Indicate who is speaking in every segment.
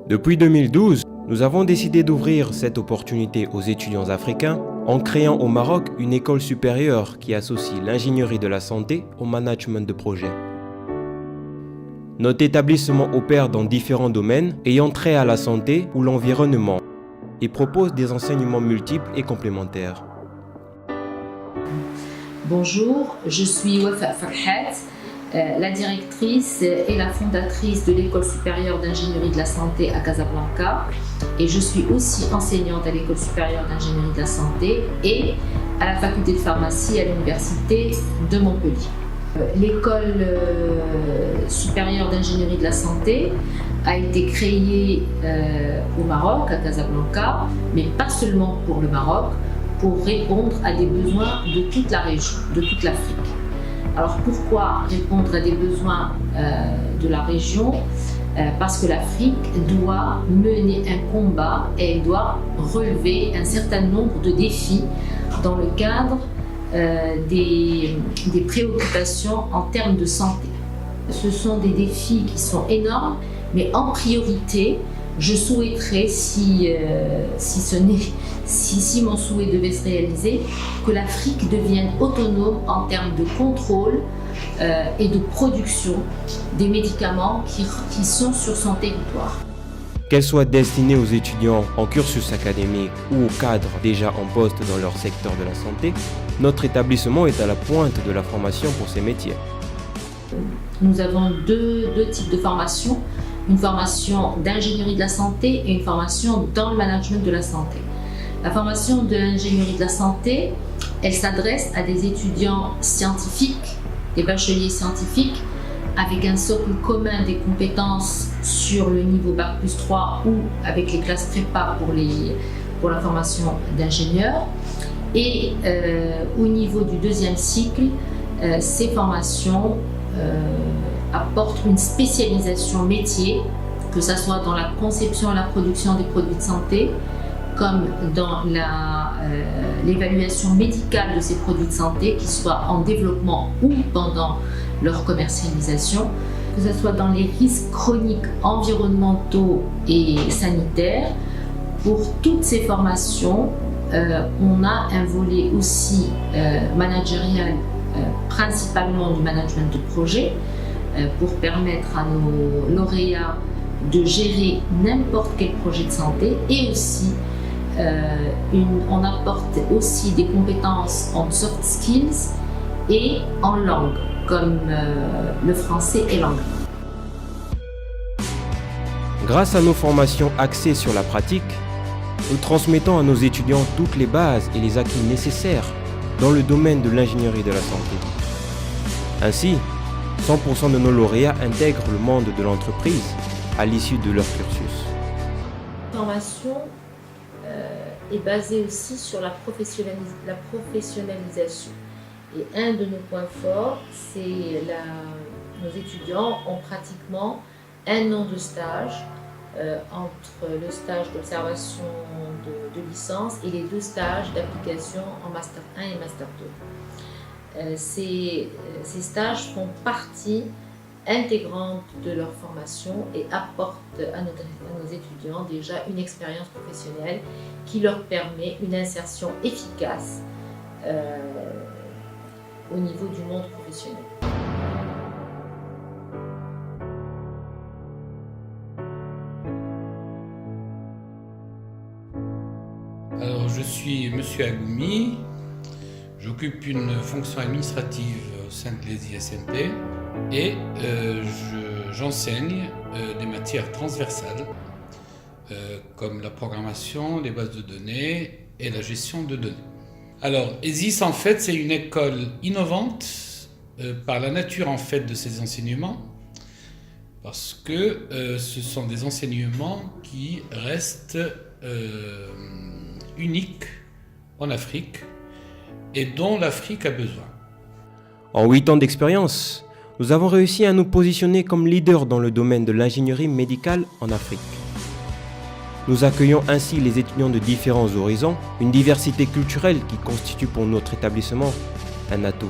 Speaker 1: Depuis 2012, nous avons décidé d'ouvrir cette opportunité aux étudiants africains en créant au Maroc une école supérieure qui associe l'ingénierie de la santé au management de projet. Notre établissement opère dans différents domaines ayant trait à la santé ou l'environnement et propose des enseignements multiples et complémentaires.
Speaker 2: Bonjour, je suis Wafa Farhat, la directrice et la fondatrice de l'École supérieure d'ingénierie de la santé à Casablanca, et je suis aussi enseignante à l'École supérieure d'ingénierie de la santé et à la faculté de pharmacie à l'Université de Montpellier. L'École supérieure d'ingénierie de la santé a été créée au Maroc, à Casablanca, mais pas seulement pour le Maroc, pour répondre à des besoins de toute la région, de toute l'Afrique. Alors pourquoi répondre à des besoins de la région ? Parce que l'Afrique doit mener un combat et elle doit relever un certain nombre de défis dans le cadre des préoccupations en termes de santé. Ce sont des défis qui sont énormes, mais en priorité, je souhaiterais, si mon souhait devait se réaliser, que l'Afrique devienne autonome en termes de contrôle et de production des médicaments qui sont sur son territoire.
Speaker 1: Qu'elle soit destinée aux étudiants en cursus académique ou aux cadres déjà en poste dans leur secteur de la santé, notre établissement est à la pointe de la formation pour ces métiers.
Speaker 2: Nous avons deux types de formation, une formation d'ingénierie de la santé et une formation dans le management de la santé. La formation de l'ingénierie de la santé, elle s'adresse à des étudiants scientifiques, des bacheliers scientifiques, avec un socle commun des compétences sur le niveau Bac+3 ou avec les classes prépa pour la formation d'ingénieur. Et au niveau du deuxième cycle, ces formations apportent une spécialisation métier, que ce soit dans la conception et la production des produits de santé, comme dans l'évaluation médicale de ces produits de santé, qu'ils soient en développement ou pendant leur commercialisation, que ce soit dans les risques chroniques environnementaux et sanitaires. Pour toutes ces formations, on a un volet aussi managérial, principalement du management de projet, pour permettre à nos lauréats de gérer n'importe quel projet de santé, et aussi on apporte aussi des compétences en soft skills et en langue, comme le français et l'anglais.
Speaker 1: Grâce à nos formations axées sur la pratique, nous transmettons à nos étudiants toutes les bases et les acquis nécessaires dans le domaine de l'ingénierie de la santé. Ainsi, 100% de nos lauréats intègrent le monde de l'entreprise à l'issue de leur cursus.
Speaker 2: La formation est basée aussi sur la professionnalisation. Et un de nos points forts, c'est nos étudiants ont pratiquement un an de stage entre le stage d'observation de licence et les 2 stages d'application en Master 1 et Master 2. Ces stages font partie intégrante de leur formation et apportent à nos étudiants déjà une expérience professionnelle qui leur permet une insertion efficace au niveau du monde professionnel.
Speaker 3: Alors, je suis Monsieur Agoumi, j'occupe une fonction administrative au sein de l'ESI-SMP et j'enseigne des matières transversales comme la programmation, les bases de données et la gestion de données. Alors, ESIS, en fait, c'est une école innovante par la nature, en fait, de ses enseignements, parce que ce sont des enseignements qui restent uniques en Afrique et dont l'Afrique a besoin.
Speaker 1: En 8 ans d'expérience, nous avons réussi à nous positionner comme leader dans le domaine de l'ingénierie médicale en Afrique. Nous accueillons ainsi les étudiants de différents horizons, une diversité culturelle qui constitue pour notre établissement un atout.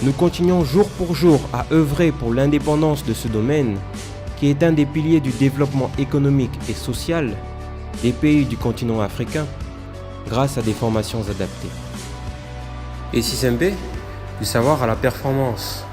Speaker 1: Nous continuons jour pour jour à œuvrer pour l'indépendance de ce domaine qui est un des piliers du développement économique et social des pays du continent africain grâce à des formations adaptées. Et Système B, du savoir à la performance.